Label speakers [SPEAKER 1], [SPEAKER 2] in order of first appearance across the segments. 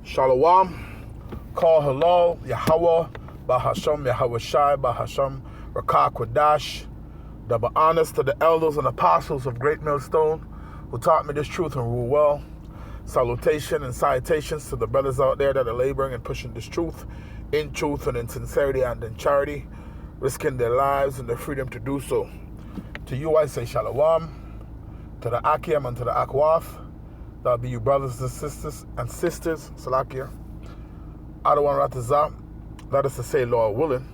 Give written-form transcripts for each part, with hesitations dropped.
[SPEAKER 1] Shalom, call hello, Yahweh, Bahasham, Yahweh Shai, Bahasham, Rakah Kwadash. Double honors to the elders and apostles of Great Millstone who taught me this truth and rule well. Salutation and citations to the brothers out there that are laboring and pushing this truth in truth and in sincerity and in charity, risking their lives and their freedom to do so. To you I say Shalom, to the Akim and to the Akwaf. That'll be you brothers and sisters, Salakia. Adawan Ratazah, that is to say, Lord willing.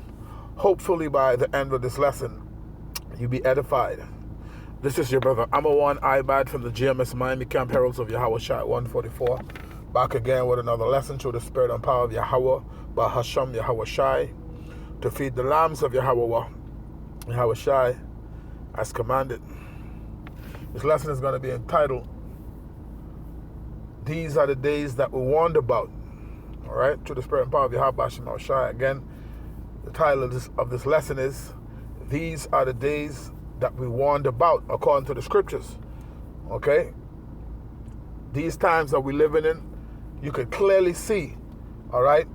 [SPEAKER 1] Hopefully by the end of this lesson, you be edified. This is your brother Amawan Ibad from the GMS Miami Camp Heralds of Yahweh Shai 144. Back again with another lesson through the spirit and power of Yahweh, Bahasham Yahweh Shai, to feed the lambs of Yahweh Shai as commanded. This lesson is going to be entitled, These Are the Days That We Warned About. All right, through the spirit and power of Yahweh Shai Shai. Again, the title of this lesson is, These Are the Days That We Warned About, according to the scriptures. Okay? These times that we're living in, you can clearly see, all right,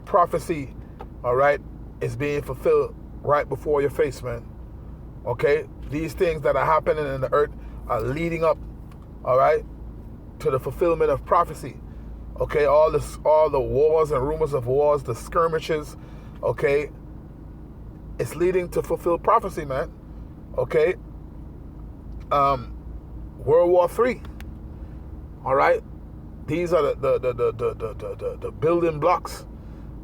[SPEAKER 1] prophecy, all right, is being fulfilled right before your face, man. Okay? These things that are happening in the earth are leading up, all right, to the fulfillment of prophecy. Okay? All the wars and rumors of wars, the skirmishes, okay, it's leading to fulfilled prophecy, man. Okay? World War III. All right? These are the building blocks,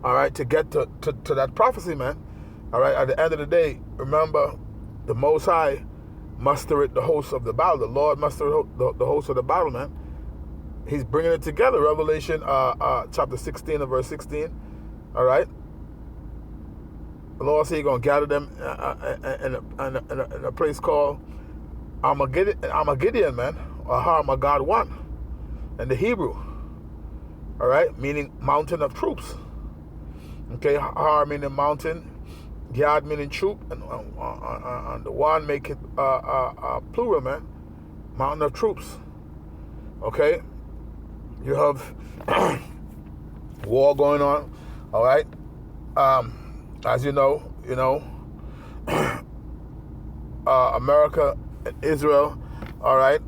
[SPEAKER 1] all right, to get to that prophecy, man. All right? At the end of the day, remember, the Most High mustered the hosts of the battle. The Lord mustered the hosts of the battle, man. He's bringing it together. Revelation chapter 16 and verse 16. All right? The Lord said He's going to gather them in a place called Armageddon, man, or Har-Magad 1 in the Hebrew. All right? Meaning mountain of troops. Okay? Har meaning mountain, Yad meaning troop, and the one make it plural, man. Mountain of troops. Okay? You have war going on. All right? As you know, America and Israel, all right,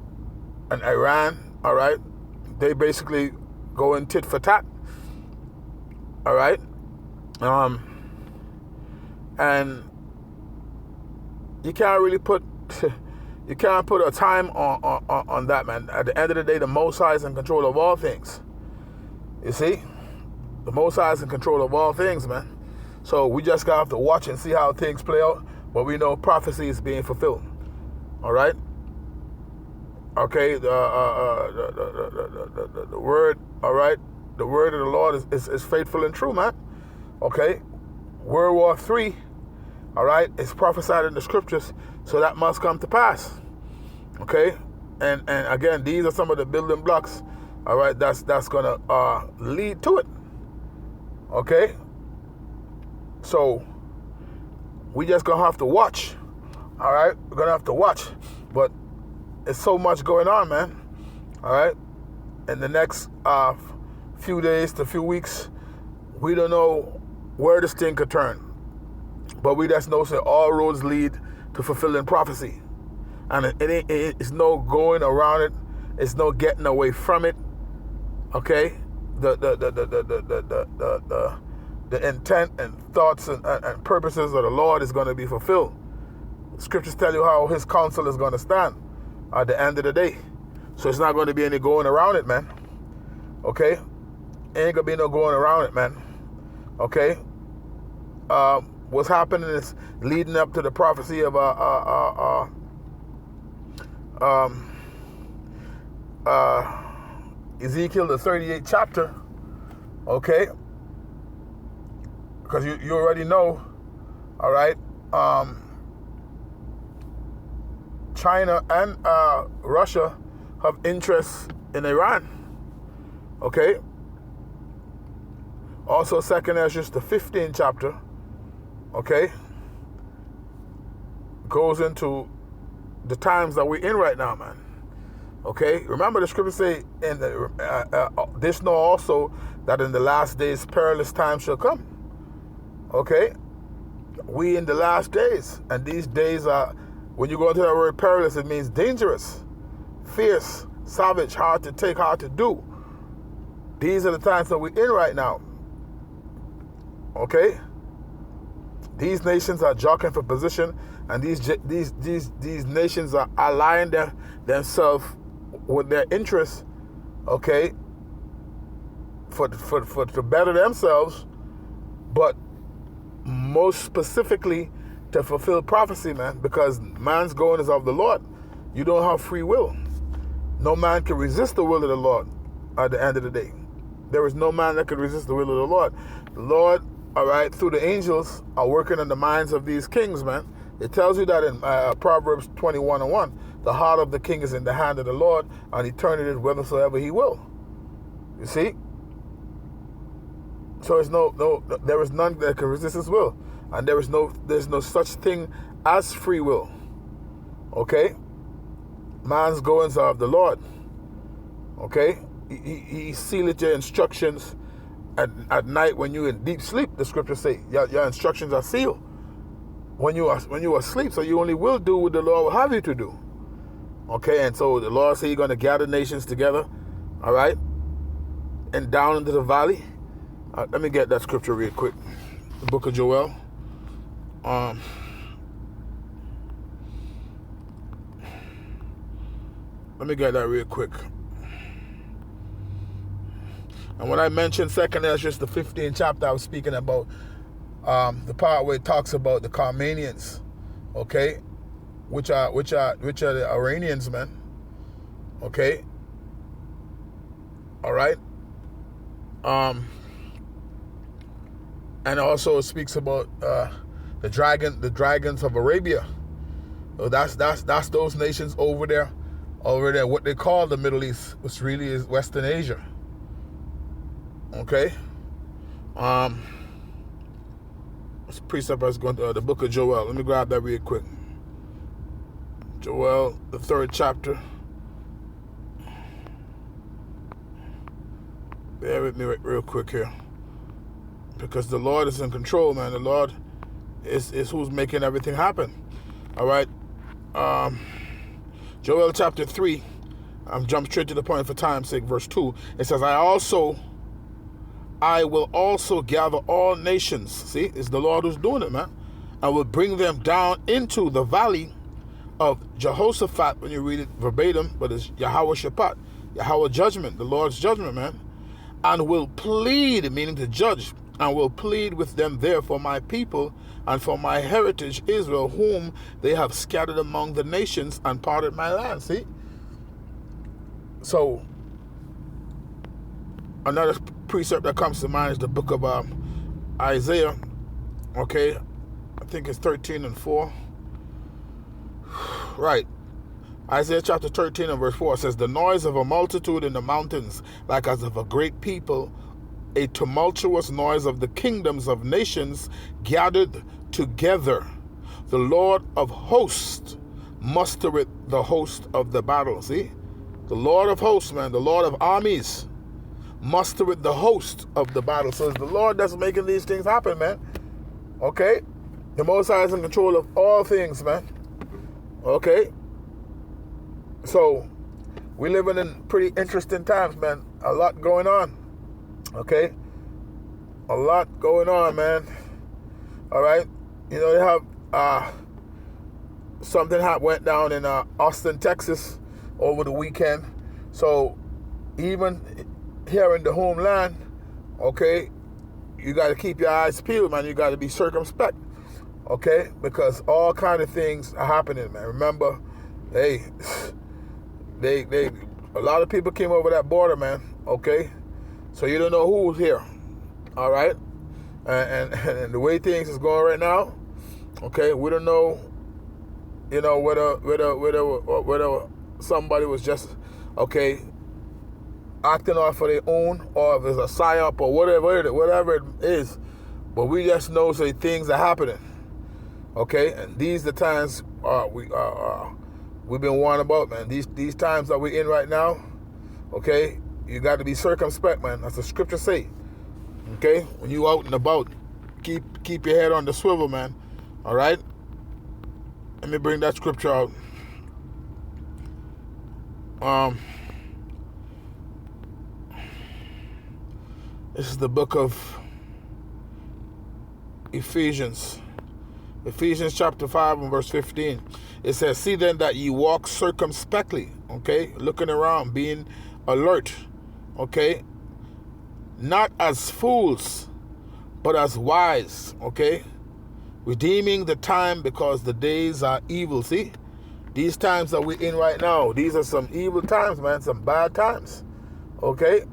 [SPEAKER 1] and Iran, all right, they basically go in tit for tat, all right, and you can't really put a time on that, man. At the end of the day, the Most High is in control of all things. You see, the Most High is in control of all things, man. So we just got to have to watch and see how things play out. But we know prophecy is being fulfilled. All right? Okay? The word, all right? The word of the Lord is faithful and true, man. Okay? World War III, all right, is prophesied in the scriptures, so that must come to pass. Okay? And again, these are some of the building blocks, all right, that's going to lead to it. Okay? So, we just going to have to watch. All right? We're going to have to watch. But it's so much going on, man. All right? In the next few days to few weeks, we don't know where this thing could turn. But we just know that all roads lead to fulfilling prophecy. And it's no going around it. It's no getting away from it. Okay? The intent and thoughts and purposes of the Lord is going to be fulfilled. Scriptures tell you how His counsel is going to stand at the end of the day. So it's not going to be any going around it, man. Okay? Ain't going to be no going around it, man. Okay? What's happening is leading up to the prophecy of Ezekiel, the 38th chapter. Okay? Because you already know, all right, China and Russia have interests in Iran. Okay? Also, 2nd Ezra, the 15th chapter, okay, goes into the times that we're in right now, man. Okay, remember the scripture say, "And this know also that in the last days perilous times shall come." Okay, we in the last days, and these days are, when you go into that word perilous, it means dangerous, fierce, savage, hard to take, hard to do. These are the times that we're in right now. Okay, these nations are jockeying for position, and these nations are aligning themselves with their interests, okay, for to better themselves, but most specifically to fulfill prophecy, man, because man's going is of the Lord. You don't have free will. No man can resist the will of the Lord at the end of the day. There is no man that can resist the will of the Lord. The Lord, all right, through the angels, are working in the minds of these kings, man. It tells you that in Proverbs 21:1, the heart of the king is in the hand of the Lord, and he turneth it whithersoever he will. You see? So there is none that can resist his will, and there's no such thing as free will. Okay? Man's goings are of the Lord. Okay? He sealeth your instructions at night when you're in deep sleep. The scriptures say your instructions are sealed when you are asleep, so you only will do what the Lord will have you to do. Okay, and so the Lord said He's going to gather nations together, all right, and down into the valley. Let me get that scripture real quick. The book of Joel. Let me get that real quick. And when I mentioned 2nd Ezra, the 15th chapter, I was speaking about the part where it talks about the Carmanians, okay, which are the Iranians, man. Okay. All right. And also it speaks about the dragons of Arabia. So that's those nations over there, what they call the Middle East, which really is Western Asia. Okay. This precept is going to the book of Joel. Let me grab that real quick. Joel, the 3rd chapter. Bear with me real quick here, because the Lord is in control, man. The Lord is who's making everything happen. All right. Joel chapter 3. I'm jumping straight to the point for time's sake. Verse 2. It says, I will also gather all nations. See, it's the Lord who's doing it, man. I will bring them down into the valley of Jehoshaphat, when you read it verbatim, but it's Yahweh Shaphat, Yahweh judgment, the Lord's judgment, man. And will plead, meaning to judge, and will plead with them there for my people and for my heritage Israel, whom they have scattered among the nations and parted my land. See? So, another precept that comes to mind is the book of Isaiah. Okay, I think it's 13:4. Right. Isaiah chapter 13 and verse 4 says, the noise of a multitude in the mountains, like as of a great people, a tumultuous noise of the kingdoms of nations gathered together. The Lord of hosts mustereth the host of the battle. See? The Lord of hosts, man, the Lord of armies mustereth the host of the battle. So it's the Lord that's making these things happen, man. Okay? The Most High is in control of all things, man. Okay? So, we living in pretty interesting times, man. A lot going on. Okay? A lot going on, man. All right? You know, they have something went down in Austin, Texas over the weekend. So, even here in the homeland, okay, you got to keep your eyes peeled, man. You got to be circumspect, okay? Because all kind of things are happening, man. Remember, hey, a lot of people came over that border, man, okay? So you don't know who's here, all right? And the way things is going right now, okay, we don't know, you know, whether somebody was just, okay, acting off for their own, or if it's a psyop or whatever it is. But we just know things are happening, okay? And these are the times we've been warned about, man. These times that we're in right now, okay, you got to be circumspect, man. That's the scripture say. Okay, when you out and about, keep your head on the swivel, man. All right. Let me bring that scripture out. This is the book of Ephesians chapter 5 and verse 15. It says, see then that ye walk circumspectly, okay, looking around, being alert, okay, not as fools, but as wise, okay, redeeming the time because the days are evil. See, these times that we're in right now, these are some evil times, man, some bad times, okay.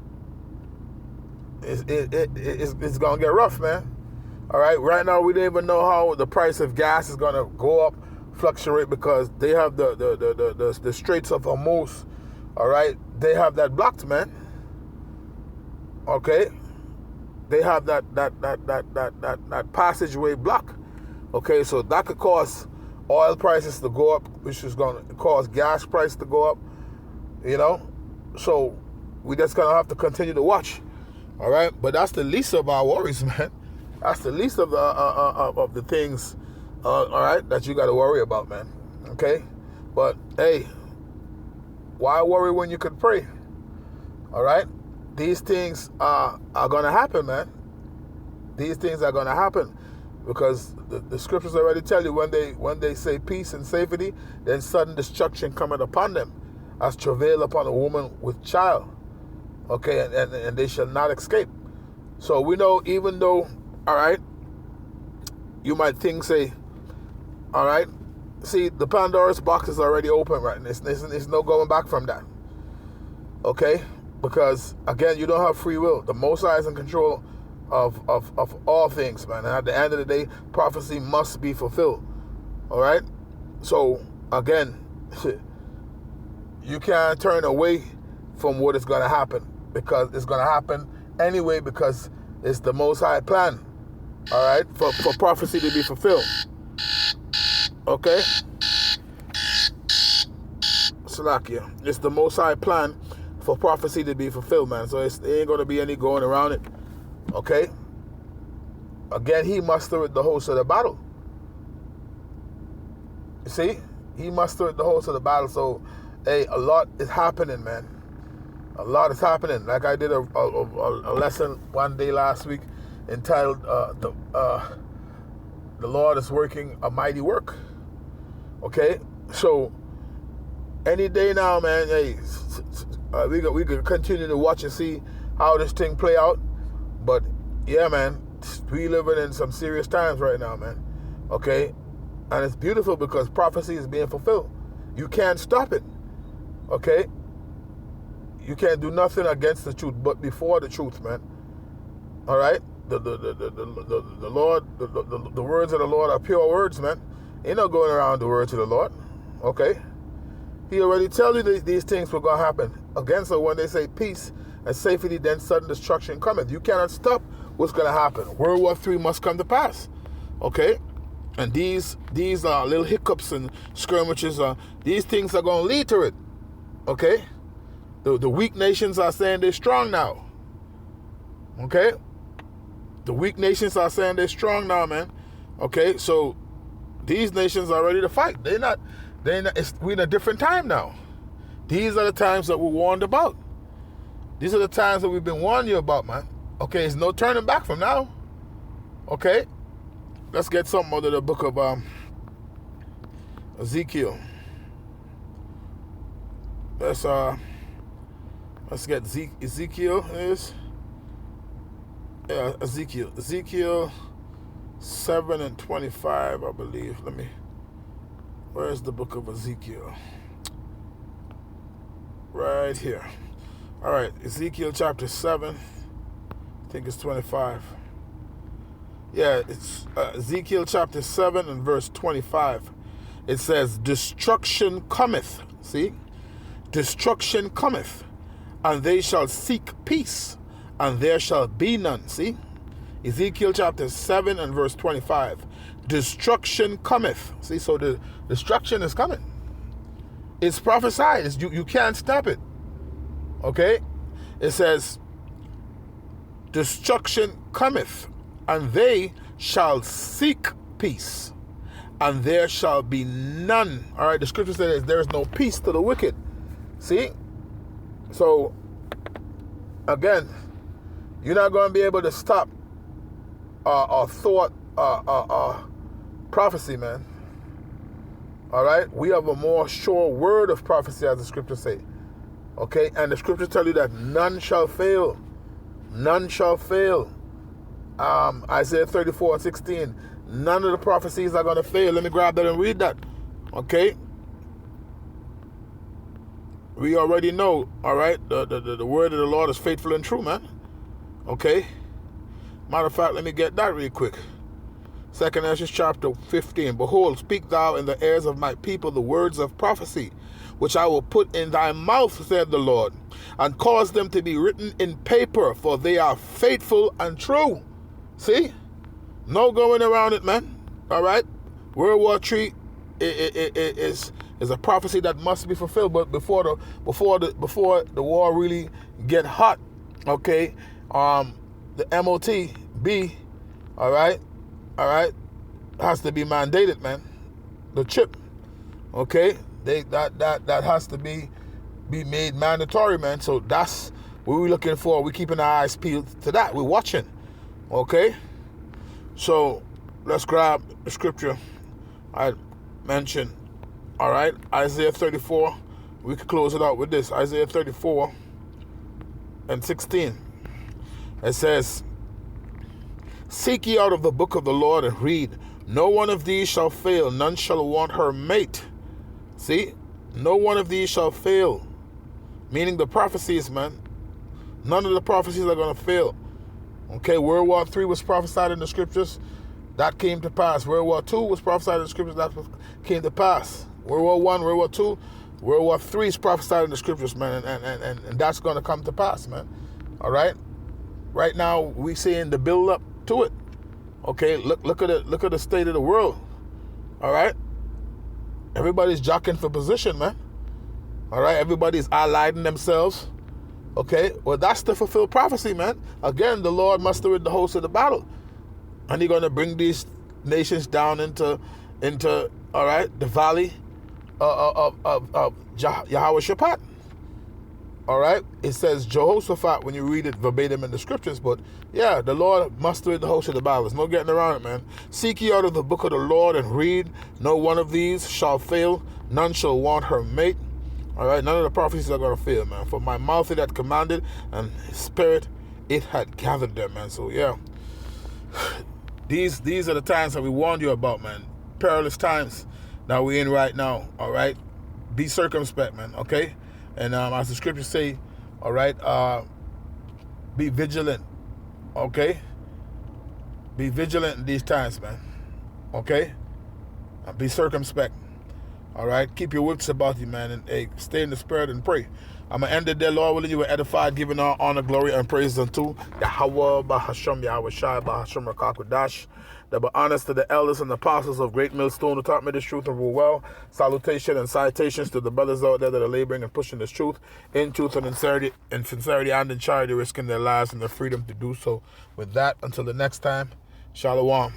[SPEAKER 1] It's gonna get rough, man. All right, right now we don't even know how the price of gas is gonna go up, fluctuate, because they have the Straits of Hormuz. All right, they have that blocked, man. Okay, they have that passageway blocked. Okay, so that could cause oil prices to go up, which is gonna cause gas price to go up. You know, so we just gonna have to continue to watch. All right, but that's the least of our worries, man. That's the least of the things, all right, that you got to worry about, man. Okay, but hey, why worry when you could pray? All right, these things are gonna happen, man. These things are gonna happen because the scriptures already tell you when they say peace and safety, then sudden destruction cometh upon them, as travail upon a woman with child. Okay, and they shall not escape. So we know, even though, all right, you might think, say, all right, see, the Pandora's box is already open, right? And there's no going back from that. Okay, because again, you don't have free will. The Most High is in control of all things, man. And at the end of the day, prophecy must be fulfilled. All right. So again, you can't turn away from what is going to happen, because it's going to happen anyway, because it's the Most High plan, all right, for prophecy to be fulfilled. Okay? Salakia. It's the Most High plan for prophecy to be fulfilled, man. So there ain't going to be any going around it. Okay? Again, he mustered the host of the battle. You see? He mustered the host of the battle. So, hey, a lot is happening, man. A lot is happening. Like I did a lesson one day last week entitled "The Lord is Working a Mighty Work." Okay, so any day now, man. Hey, we could continue to watch and see how this thing play out. But yeah, man, we living in some serious times right now, man. Okay, and it's beautiful because prophecy is being fulfilled. You can't stop it. Okay. You can't do nothing against the truth, but before the truth, man. All right, the Lord, the words of the Lord are pure words, man. Ain't no going around the words of the Lord. Okay, He already tell you these things were gonna happen. Again, so when they say peace and safety, then sudden destruction cometh. You cannot stop what's gonna happen. World War III must come to pass. Okay, and these little hiccups and skirmishes, these things are gonna lead to it. Okay. The weak nations are saying they're strong now. Okay? The weak nations are saying they're strong now, man. Okay? So these nations are ready to fight. We're in a different time now. These are the times that we're warned about. These are the times that we've been warning you about, man. Okay? There's no turning back from now. Okay? Let's get something out of the book of Ezekiel. Let's get Ezekiel is. Yeah, Ezekiel 7 and 25, I believe. Where's the book of Ezekiel? Right here. All right, Ezekiel chapter 7. I think it's 25. Yeah, it's Ezekiel chapter 7 and verse 25. It says, destruction cometh. See? Destruction cometh. And they shall seek peace, and there shall be none. See? Ezekiel chapter 7 and verse 25. Destruction cometh. See, so the destruction is coming. It's prophesied. You can't stop it. Okay? It says, destruction cometh, and they shall seek peace, and there shall be none. All right, the scripture says there is no peace to the wicked. See? So, again, you're not going to be able to stop prophecy, man. All right? We have a more sure word of prophecy, as the scriptures say. Okay? And the scriptures tell you that none shall fail. None shall fail. Isaiah 34:16. None of the prophecies are going to fail. Let me grab that and read that. Okay? We already know, all right? The word of the Lord is faithful and true, man. Okay? Matter of fact, let me get that real quick. 2 Ezra chapter 15. Behold, speak thou in the ears of my people the words of prophecy, which I will put in thy mouth, said the Lord, and cause them to be written in paper, for they are faithful and true. See? No going around it, man. All right? World War III is a prophecy that must be fulfilled. But before the war really get hot, okay, the MOTB, all right, has to be mandated, man. The chip, okay, that has to be made mandatory, man. So that's what we're looking for. We're keeping our eyes peeled to that. We're watching, okay. So let's grab the scripture I mentioned. All right, Isaiah 34. We could close it out with this. Isaiah 34:16. It says, seek ye out of the book of the Lord and read. No one of these shall fail, none shall want her mate. See? No one of these shall fail. Meaning the prophecies, man. None of the prophecies are going to fail. Okay, World War III was prophesied in the scriptures. That came to pass. World War II was prophesied in the scriptures. That came to pass. World War I, World War II, World War III is prophesied in the scriptures, man. And that's going to come to pass, man. All right? Right now, we seeing the build up to it. Okay, look at the state of the world. All right? Everybody's jockeying for position, man. All right? Everybody's allying themselves. Okay, well, that's the fulfilled prophecy, man. Again, the Lord mustered the host of the battle, and He's going to bring these nations down into all right, the valley of Jehoshaphat. All right, it says Jehoshaphat when you read it verbatim in the scriptures, but yeah, the Lord mustered the host of the battle. There's no getting around it, man. Seek ye out of the book of the Lord and read. No one of these shall fail. None shall want her mate. All right, none of the prophecies are going to fail, man. For my mouth it had commanded, and His spirit it had gathered them, man. So, yeah. These are the times that we warned you about, man. Perilous times that we're in right now, all right? Be circumspect, man, okay? And as the scriptures say, all right, be vigilant, okay? Be vigilant in these times, man, okay? Be circumspect. All right, keep your wits about you, man, and hey, stay in the spirit and pray. I'm going to end it there, Lord willing. You were edified, giving all honor, glory, and praise unto Yahweh, Bahasham, Yahweh Shai, Bahasham, Rakakwadash. That be honest to the elders and apostles of Great Millstone who taught me this truth and rule well. Salutation and citations to the brothers out there that are laboring and pushing this truth in truth and sincerity and in charity, risking their lives and their freedom to do so. With that, until the next time, Shalom.